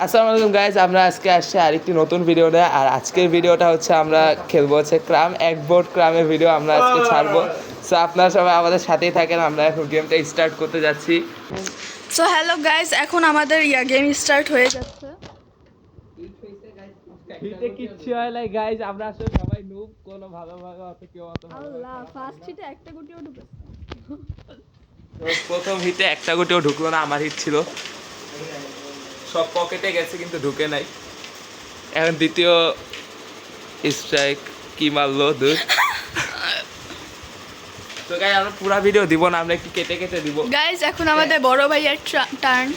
আসসালামু আলাইকুম গাইজ, আমরা আজকে আসছি আরেকটি নতুন ভিডিও নিয়ে। আর আজকের ভিডিওটা হচ্ছে আমরা খেলবো হচ্ছে ক্রাম, এক বোর্ড ক্রামের ভিডিও আমরা আজকে ছাড়বো। সো আপনারা সবাই আমাদের সাথেই থাকেন, আমরা এখন গেমটা স্টার্ট করতে যাচ্ছি। সো হ্যালো গাইস, এখন আমাদের গেম স্টার্ট হয়ে যাচ্ছে। হিটে কিচ্ছু হয় না গাইজ, আমরা আসলে সবাই নুব, কোনো ভালো অত কেউ অত ভালো। আল্লাহ, ফার্স্ট হিটে একটা গুটিও ঢুকেছে। তো প্রথম হিটে একটা গুটিও ঢুকলো না, আমার হিট ছিল, সব পকেটে গেছে কিন্তু ঢুকে নাই। এখন দ্বিতীয় স্ট্রাইক কি মারলো দূর। তো গাইস আমরা পুরো ভিডিও দিব না, আমরা একটু কেটে কেটে দিব। গাইস এখন আমাদের বড় ভাইয়ের টার্ন।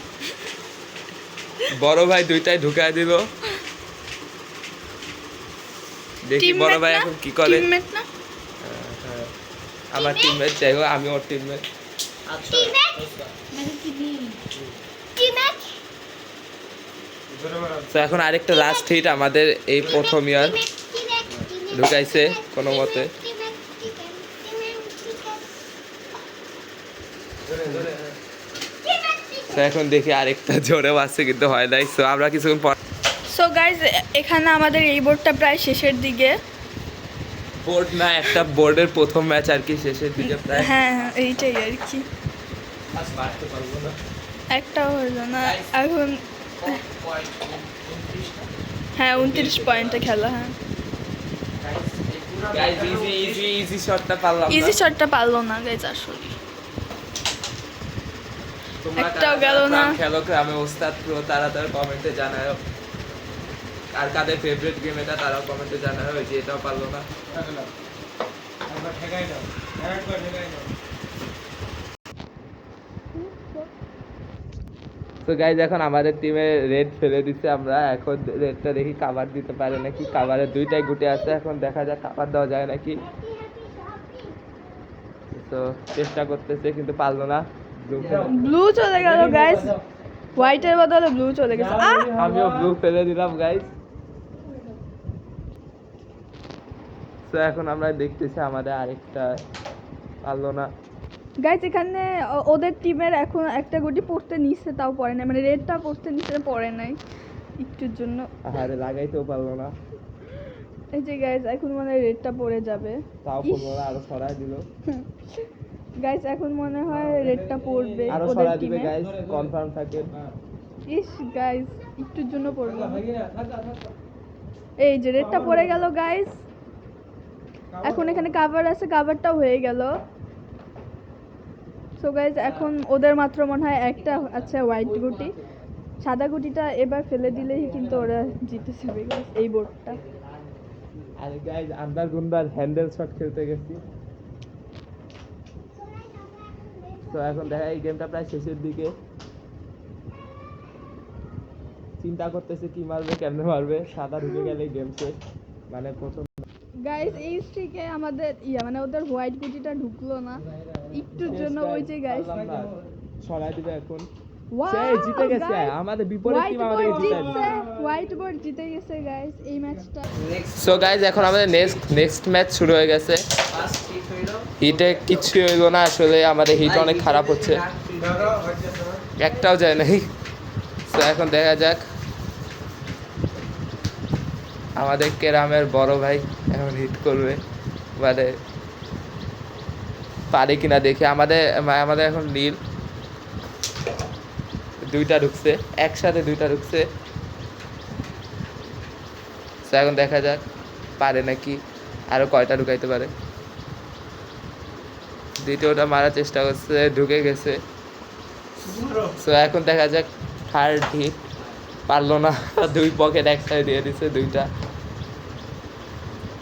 বড় ভাই দুইটাই ঢুকায় দিল, দেখি বড় ভাই এখন কি করে। টিমমেট না, আমার টিমমেট, যাই হোক আমি ওর টিমমেট। তো এখন আরেকটা লাস্ট হিট আমাদের এই প্রথম ইয়ার ঢুকাইছে কোনো মতে। তো এখন দেখি আরেকটা জোরেও আছে কিন্তু হয় নাই। সো আমরা কিছুক্ষণ পর। সো গাইস এখানে আমাদের এই বোর্ডটা প্রায় শেষের দিকে। বোর্ড না, একটা বোর্ডের প্রথম ম্যাচ আর কি, শেষের দিকে প্রায়। হ্যাঁ এইটাই আর কি, একটাও হলো না এখন। হ্যাঁ 29 পয়েন্টে খেলা। হ্যাঁ গাইস ইজি শটটা পারলাম না। ইজি শটটা পারলো না গাইস আসলে, একটাও গেল না। খেলো গ্রামে ওস্তাদ প্রো, তারা তার কমেন্টে জানায়। আর কাদের ফেভারিট গেম এটা তারাও কমেন্টে জানায়, যে এটাও পারলো না। তো গাইজ এখন আমাদের টিমে রেড ফেলে দিচ্ছে, আমরা এখন রেডটা দেখি কাভার দিতে পারে নাকি। কাভারের দুইটাই গুটে আছে, এখন দেখা যাক কাভার দেওয়া যায় নাকি। তো চেষ্টা করতেছে কিন্তু পারলো না। ব্লু চলে গেল গাইস, হোয়াইটের বদলে ব্লু চলে গেছে। আমিও ব্লু ফেলে দিলাম গাইস। তো এখন আমরা দেখতেছি আমাদের আরেকটা পারলো না গাইস। এখানে ওদের টিমের এখন একটা গুটি পড়তে নিচ্ছে, তাও পড়ে নাই, মানে রেডটা পড়তে নিচ্ছে পড়ে নাই একটুর জন্য। আরে লাগাইতেও পারলো না। এই যে গাইস এখন মনে হয় রেডটা পড়ে যাবে, তাও পড়লো না, আরো সরাই দিল। গাইস এখন মনে হয় রেডটা পড়বে আরো ওদের সরাই দিবে টিমে। গাইস, কনফার্ম থাকে। ইস গাইস একটুর জন্য পড়লো। এই যে রেডটা পড়ে গেল গাইস। এখন এখানে কাভার আছে, কাভারটাও হয়ে গেল। সো গাইস এখন ওদের মাত্র মনে হয় একটা আছে হোয়াইট গুটি, সাদা গুটিটা এবার ফেলে দিলেই কিন্তু ওরা জিতে যাবে গাইস এই বোর্ডটা। আরে গাইস আন্ডার গুন্ডার হ্যান্ডেল শট খেলতে গেছি। তো এখন দেখা এই গেমটা প্রায় শেষের দিকে, চিন্তা করতেছে কি মারবে কেমনে মারবে। সাদা ঢুকে গেলে গেম শেষ, মানে প্রথম। গাইস এই স্ট্রিকে আমাদের মানে ওদের হোয়াইট গুটিটা ঢুকলো না একটুর জন্য। ওই যে গাইস সরাই দিবে এখন। ওয়াও সে জিতে গেছে, আমাদের বিপরীত টিম আমাদের জিতে। হোয়াইট বোর্ড জিতে গেছে গাইস এই ম্যাচটা। সো গাইস এখন আমাদের নেক্সট ম্যাচ শুরু হয়ে গেছে। হিটে কিচ্ছু হইলো না আসলে, আমাদের হিট অনেক খারাপ হচ্ছে, একটাও যায় নাই। তো এখন দেখা যাক আমাদের কেরামের বড় ভাই এখন হিট করবে, মানে পারে কিনা দেখি। আমাদের এখন নীল দুইটা ঢুকছে, একসাথে দুইটা ঢুকছে। তো এখন দেখা যাক পারে নাকি, আরো কয়টা ঢুকাইতে পারে। দ্বিতীয়টা মারার চেষ্টা করছে, ঢুকে গেছে। তো এখন দেখা যাক থার্ড হিট, পারলো না, দুই পকেট একসাথে দিয়ে দিচ্ছে দুইটা।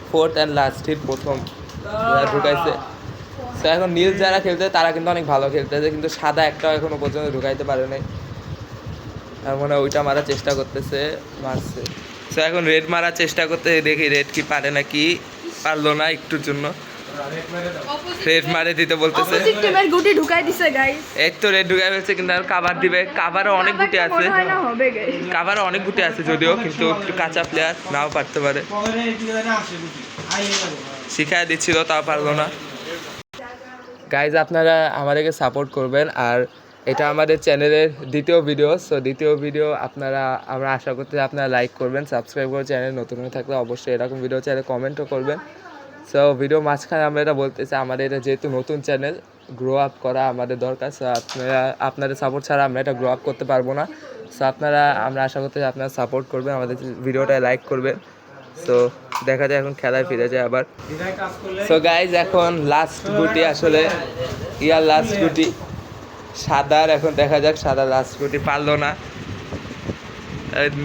ফোর্থ অ্যান্ড লাস্ট হিট প্রথম ঢুকাইছে। তো এখন নীল যারা খেলতে তারা কিন্তু অনেক ভালো খেলতেছে, কিন্তু সাদা একটাও এখনো পর্যন্ত ঢুকাইতে পারে নাই। আর মনে হয় ওইটা মারার চেষ্টা করতেছে, মারছে। তো এখন রেড মারার চেষ্টা করতে দেখি রেড কি পারে নাকি, পারলো না একটুর জন্য। রেড মারে দিতে বলতেছে, অপোজিট টিমের গুটি ঢুকাই দিছে গাইস। এই তো রেড ঢুকাই ফেলছে, কিন্তু আর কাভার দিবে। কাভারও অনেক গুটি আছে, হয় না হবে গাইস। কাভারও অনেক গুটি আছে যদিও, কিন্তু একটু কাঁচা প্লেয়ার, নাও পারতে পারে। শিখায় দিচ্ছিল, তাও পারলো না। গাইজ আপনারা আমাদেরকে সাপোর্ট করবেন, আর এটা আমাদের চ্যানেলের দ্বিতীয় ভিডিও। সো দ্বিতীয় ভিডিও আমরা আশা করতে আপনারা লাইক করবেন, সাবস্ক্রাইব করে চ্যানেল নতুন হয়ে থাকলে অবশ্যই এরকম ভিডিও চাইলে কমেন্টও করবেন। সো ভিডিও মাঝখানে আমরা এটা বলতে চাই, আমাদের এটা যেহেতু নতুন চ্যানেল, গ্রো আপ করা আমাদের দরকার। সো আপনাদের সাপোর্ট ছাড়া আমরা এটা গ্রো আপ করতে পারবো না। সো আমরা আশা করতে চাই আপনারা সাপোর্ট করবেন, আমাদের ভিডিওটা লাইক করবেন। সো দেখা যায় এখন খেলায় ফিরে যায় আবার। সো গাইজ এখন লাস্ট গুটি, আসলে লাস্ট গুটি সাদার, এখন দেখা যাক সাদা লাস্ট গুটি পারলো না,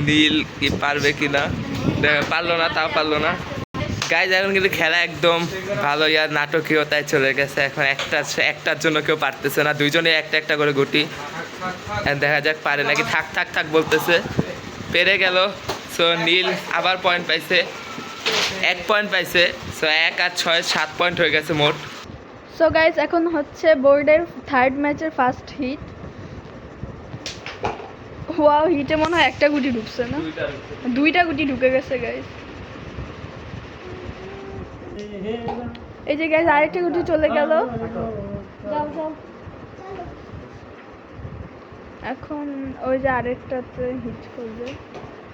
নীল কি পারবে কিনা, পারলো না, তাও পারলো না। গাইজ এখন কিন্তু খেলা একদম ভালো নাটকীয়তায় চলে গেছে। এখন একটার জন্য কেউ পারতেছে না, দুইজনে একটা একটা করে গুটি। দেখা যাক পারে নাকি। থাক থাক থাক বলতেছে, পেরে গেল। সো নীল আবার পয়েন্ট পাইছে, 1 পয়েন্ট পাইছে। সো 1 আর 6 7 পয়েন্ট হয়ে গেছে মোট। সো গাইস এখন হচ্ছে বোর্ডের থার্ড ম্যাচের ফার্স্ট হিট। ওয়াও, হিটে মনে হয় একটা গুটি ঢুকছে না, 2টা গুটি ঢুকে গেছে গাইস। এই যে গাইস আরেকটা গুটি চলে গেল। এখন ওই যে আরেকটাতে হিট করবে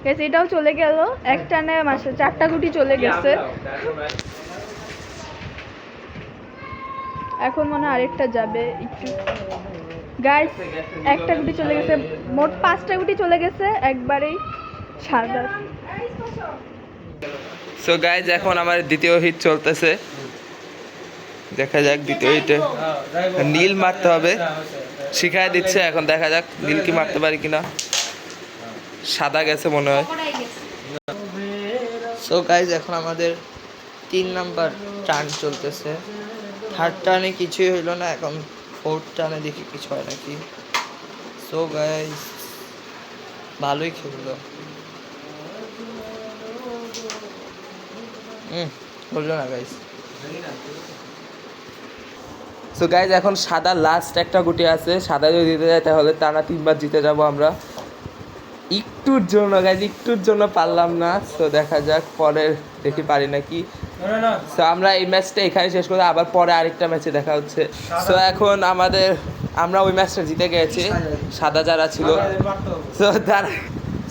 গাইস, এটাও চলে গেল। একটানে মাসে 4টা গুটি চলে গেছে। এখন মনে হয় আরেকটা যাবে একটু। গাইস একটা গুটি চলে গেছে, মোট 5টা গুটি চলে গেছে একবারেই সাদা। সো গাইজ এখন আমার দ্বিতীয় হিট চলতেছে, দেখা যাক দ্বিতীয় হিটে নীল মারতে হবে, শিখাই দিচ্ছে। এখন দেখা যাক নীল কি মারতে পারি কিনা। সাদা গেছে মনে হয়। সো গাইজ এখন আমাদের 3 নাম্বার টার্ন চলতেছে। থার্ড টার্নে কিছুই হইলো না, এখন ফোর্থ টার্নে দেখি কিছু হয় নাকি। সো গাইজ ভালোই খেললো, হলো না গাইজ। সো গাইজ এখন সাদা লাস্ট একটা গুটি আছে, সাদা যদি জিতে যায় তাহলে টানা 3বার জিতে যাব আমরা। একটুর জন্য গাইজ, একটুর জন্য পারলাম না। সো দেখা যাক পরের দেখি পারি নাকি। সো আমরা এই ম্যাচটা এখানে শেষ করে আবার পরে আরেকটা ম্যাচে দেখা হচ্ছে। সো এখন আমরা ওই ম্যাচটা জিতে গেছি, সাদা যারা ছিল।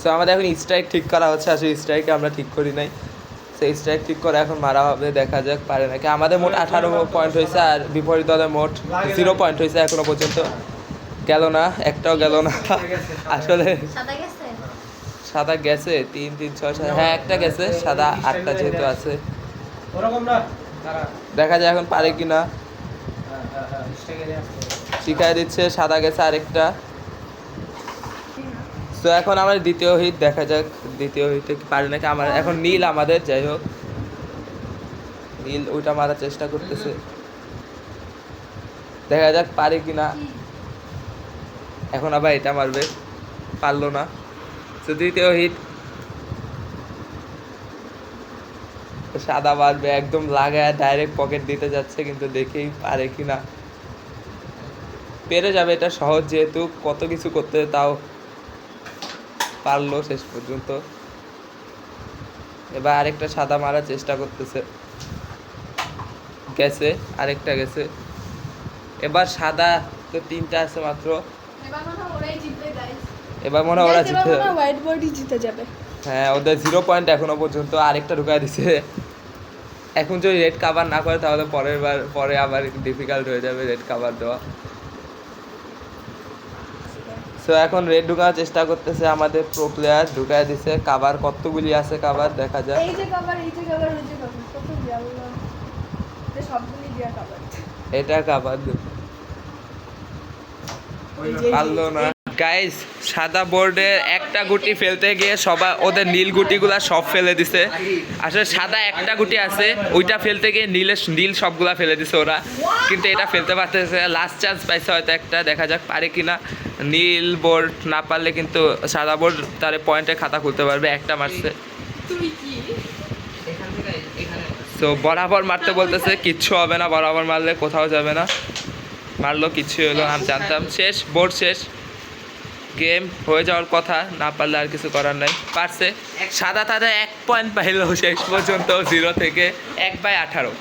সো আমাদের এখন স্ট্রাইক ঠিক করা হচ্ছে, আসলে স্ট্রাইক আমরা ঠিক করি নাই। সেই স্ট্রাইক ঠিক করে এখন মারা হবে, দেখা যাক পারে নাকি। আমাদের মোট 18 পয়েন্ট হয়েছে আর বিপরীত দলের মোট 0 পয়েন্ট হয়েছে এখনো পর্যন্ত। গেল না, একটাও গেল না আসলে। সাদা গেছে 3 3 6 7, হ্যাঁ একটা গেছে, সাদা 8টা যেহেতু আছে। দেখা যায় এখন পারে কিনা, শিখাই দিচ্ছে। সাদা গেছে আরেকটা। তো এখন আমার দ্বিতীয় হিট, দেখা যাক দ্বিতীয় হিটে পারে নাকি। আমার এখন নীল, আমাদের যাই হোক নীল ওইটা মারার চেষ্টা করতেছে, দেখা যাক পারে কিনা। এখন আবার এটা মারবে, পারলো না। তো দ্বিতীয় হিট, সাদা মারবে, একদম লাগায় ডাইরেক্ট পকেট দিতে যাচ্ছে, কিন্তু দেখেই পারে কিনা। পেরে যাবে, এটা সহজ যেহেতু, কত কিছু করতে, তাও পারলো শেষ পর্যন্ত। এবার আরেকটা সাদা মারার চেষ্টা করতেছে, গেছে, আরেকটা গেছে। এবার সাদা তো 3টা আছে মাত্র, এবার মনে হয় ওরা জিতে যাবে। হ্যাঁ, ওদের 0 পয়েন্ট এখনো পর্যন্ত। আরেকটা ঢুকাই দিছে। এখন যদি রেড কাভার না করে তাহলে পরে আবার ডিফিকাল্ট হয়ে যাবে রেড কাভার দেওয়া। সো এখন রেড ঢুকানোর চেষ্টা করতেছে আমাদের প্রো প্লেয়ার, ঢুকাই দিছে। কাভার কতগুলি আছে, কাভার দেখা যায়। এই যে কভার, এই যে কভার, ওই যে কভার, কত দিয়া বললাম যে সবগুলি দিয়া কভার। এটা কাভার পারলো না গাইস। সাদা বোর্ডে একটা গুটি ফেলতে গিয়ে ওদের নীল গুটিগুলা সব ফেলে দিছে। আসলে সাদা একটা গুটি আছে, ওইটা ফেলতে গিয়ে নীল সবগুলা ফেলে দিছে ওরা, কিন্তু এটা ফেলতে পারতেছে। লাস্ট চান্স পাইছে হয়তো একটা, দেখা যাক পারে কিনা। নীল বোর্ড না পারলে কিন্তু সাদা বোর্ড তার পয়েন্টের খাতা খুলতে পারবে। একটা মারছে, তো বরাবর মারতে বলতেছে, কিচ্ছু হবে না, বরাবর মারলে কোথাও যাবে না। মারলো, কিচ্ছু হলো না, আমি জানতাম। শেষ, বোর্ড শেষ, গেম হয়ে যাওয়ার কথা, না পারলে আর কিছু করার নাই। পারছে, সাদা তাদের 1 পয়েন্ট পাইল শেষ পর্যন্ত 0 থেকে 1/18।